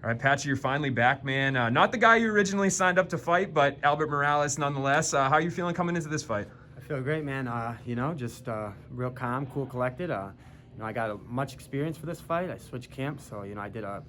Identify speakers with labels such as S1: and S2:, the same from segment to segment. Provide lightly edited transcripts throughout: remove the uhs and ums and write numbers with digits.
S1: All right, Patchy, you're finally back, man. Not the guy you originally signed up to fight, but Albert Morales nonetheless. How are you feeling coming into this fight?
S2: I feel great, man. Just real calm, cool, collected. I got much experience for this fight. I switched camps, so I did a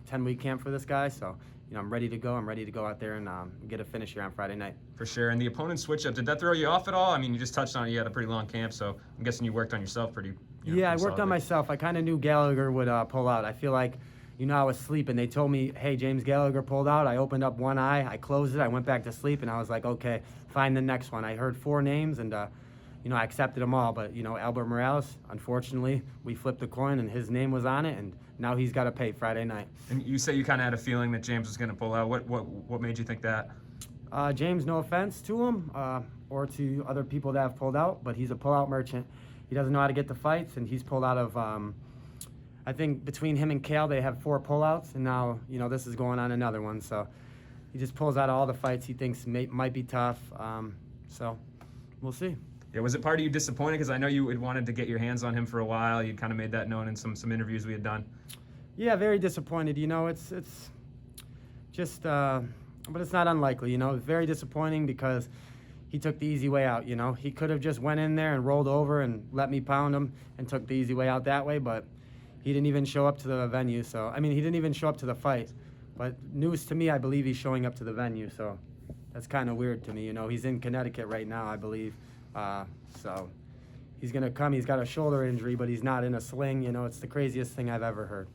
S2: 10-week camp for this guy. So I'm ready to go. I'm ready to go out there and get a finish here on Friday night.
S1: For sure. And the opponent switch up, did that throw you off at all? I mean, you just touched on it. You had a pretty long camp, so I'm guessing you worked on yourself pretty.
S2: Yeah, I worked on myself. I kind of knew Gallagher would pull out. I feel like, I was sleeping. They told me, hey, James Gallagher pulled out. I opened up one eye. I closed it. I went back to sleep, and I was like, okay, find the next one. I heard 4 names, and, I accepted them all. But, Albert Morales, unfortunately, we flipped the coin, and his name was on it, and now he's got to pay Friday night.
S1: And you say you kind of had a feeling that James was going to pull out. What made you think that?
S2: James, no offense to him or to other people that have pulled out, but he's a pullout merchant. He doesn't know how to get to fights, and he's pulled out of I think between him and Cal, they have 4 pullouts, and now, this is going on another one. So he just pulls out all the fights he thinks might be tough. So we'll see.
S1: Yeah, was it part of you disappointed? Because I know you had wanted to get your hands on him for a while. You kind of made that known in some interviews we had done.
S2: Yeah, very disappointed. It's just, but it's not unlikely. Very disappointing because he took the easy way out. He could have just went in there and rolled over and let me pound him and took the easy way out that way, but he didn't even show up to the venue. So, he didn't even show up to the fight. But news to me, I believe he's showing up to the venue. So that's kind of weird to me. He's in Connecticut right now, I believe. So he's going to come. He's got a shoulder injury, but he's not in a sling. It's the craziest thing I've ever heard.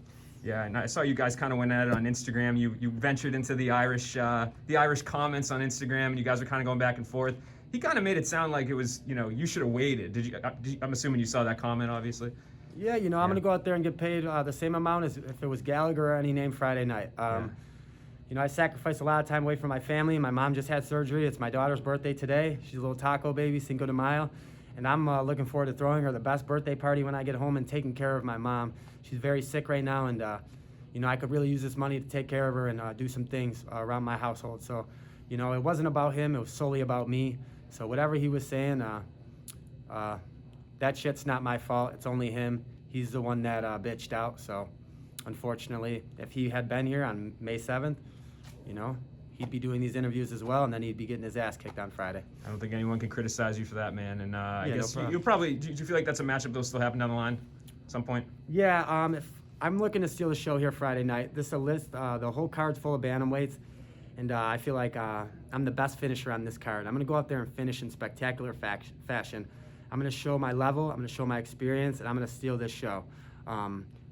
S1: Yeah, and I saw you guys kind of went at it on Instagram. You ventured into the Irish comments on Instagram, and you guys were kind of going back and forth. He kind of made it sound like it was, you should have waited. Did you? I'm assuming you saw that comment, obviously.
S2: Yeah, I'm going to go out there and get paid the same amount as if it was Gallagher or any name Friday night. I sacrificed a lot of time away from my family. My mom just had surgery. It's my daughter's birthday today. She's a little taco baby, Cinco de Mayo. And I'm looking forward to throwing her the best birthday party when I get home and taking care of my mom. She's very sick right now, and, I could really use this money to take care of her and do some things around my household. So, it wasn't about him. It was solely about me. So whatever he was saying, that shit's not my fault. It's only him. He's the one that bitched out. So, unfortunately, if he had been here on May 7th, he'd be doing these interviews as well, and then he'd be getting his ass kicked on Friday.
S1: I don't think anyone can criticize you for that, man. And I guess
S2: no
S1: you'll probably, do you feel like that's a matchup that'll still happen down the line at some point?
S2: Yeah, if I'm looking to steal the show here Friday night. This is a list, the whole card's full of bantamweights, and I feel like I'm the best finisher on this card. I'm going to go out there and finish in spectacular fashion. I'm going to show my level, I'm going to show my experience, and I'm going to steal this show.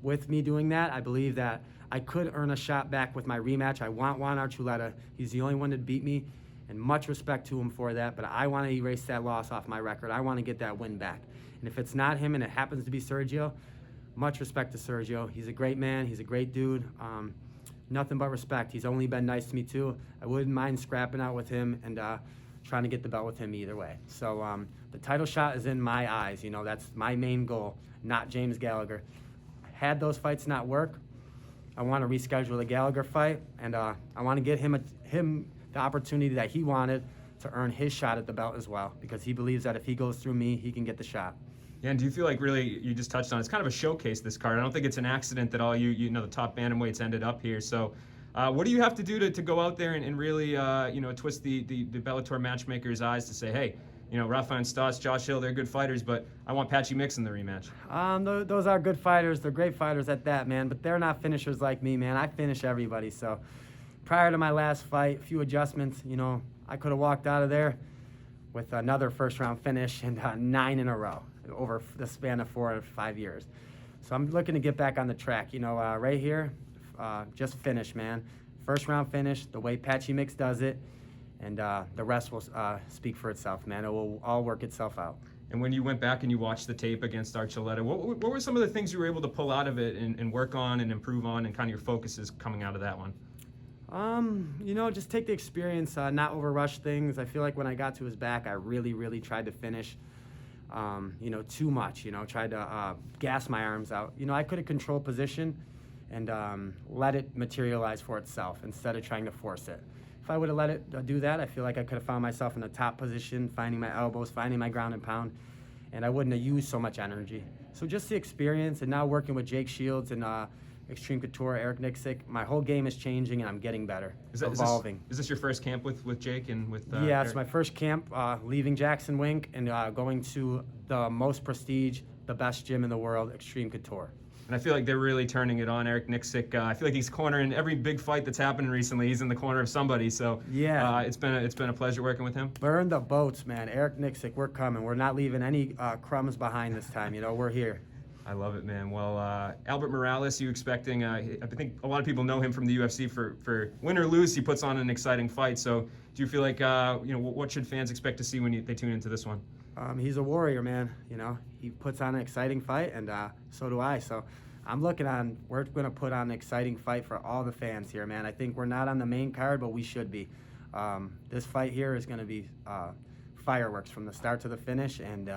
S2: With me doing that, I believe that I could earn a shot back with my rematch. I want Juan Archuleta. He's the only one that beat me, and much respect to him for that, but I want to erase that loss off my record. I want to get that win back. And if it's not him and it happens to be Sergio, much respect to Sergio. He's a great man. He's a great dude. Nothing but respect. He's only been nice to me, too. I wouldn't mind scrapping out with him and trying to get the belt with him either way. So the title shot is in my eyes. That's my main goal, not James Gallagher. Had those fights not work, I want to reschedule the Gallagher fight, and I want to get him the opportunity that he wanted to earn his shot at the belt as well, because he believes that if he goes through me, he can get the shot.
S1: Yeah, and do you feel like really, you just touched on, it's kind of a showcase, this card. I don't think it's an accident that all the top bantamweights ended up here. So what do you have to do to go out there and really, twist the Bellator matchmaker's eyes to say, hey, Rafa and Stoss, Josh Hill, they're good fighters, but I want Patchy Mix in the rematch.
S2: Those are good fighters. They're great fighters at that, man, but they're not finishers like me, man. I finish everybody. So prior to my last fight, a few adjustments, I could have walked out of there with another first-round finish and 9 in a row over the span of 4 or 5 years. So I'm looking to get back on the track. Right here, just finish, man. First-round finish, the way Patchy Mix does it. And the rest will speak for itself, man. It will all work itself out.
S1: And when you went back and you watched the tape against Archuleta, what were some of the things you were able to pull out of it and work on and improve on, and kind of your focuses coming out of that one?
S2: Just take the experience, not overrush things. I feel like when I got to his back, I really, really tried to finish, too much. Tried to gas my arms out. I could have controlled position and let it materialize for itself instead of trying to force it. If I would have let it do that, I feel like I could have found myself in a top position, finding my elbows, finding my ground and pound, and I wouldn't have used so much energy. So just the experience, and now working with Jake Shields and Extreme Couture, Eric Nixick. My whole game is changing, and I'm getting better, evolving.
S1: Is this your first camp with Jake and with
S2: Yeah,
S1: Eric?
S2: it's my first camp, leaving Jackson Wink and going to the most prestige, the best gym in the world, Extreme Couture.
S1: And I feel like they're really turning it on. Eric Nixick, I feel like he's cornering every big fight that's happening recently. He's in the corner of somebody. So
S2: yeah,
S1: it's been a pleasure working with him.
S2: Burn the boats, man. Eric Nixick, we're coming. We're not leaving any crumbs behind this time. You know, we're here.
S1: I love it, man. Well, Albert Morales, you expecting? I think a lot of people know him from the UFC for win or lose. He puts on an exciting fight. So do you feel like what should fans expect to see when they tune into this one?
S2: He's a warrior, man. You know, he puts on an exciting fight, and so do I. So we're going to put on an exciting fight for all the fans here, man. I think we're not on the main card, but we should be. This fight here is going to be fireworks from the start to the finish, and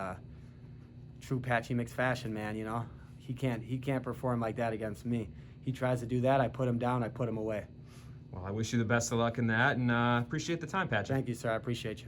S2: true Patchy mixed fashion, man. You know, he can't perform like that against me. He tries to do that, I put him down, I put him away.
S1: Well, I wish you the best of luck in that, and appreciate the time, Patchy.
S2: Thank you, sir. I appreciate you.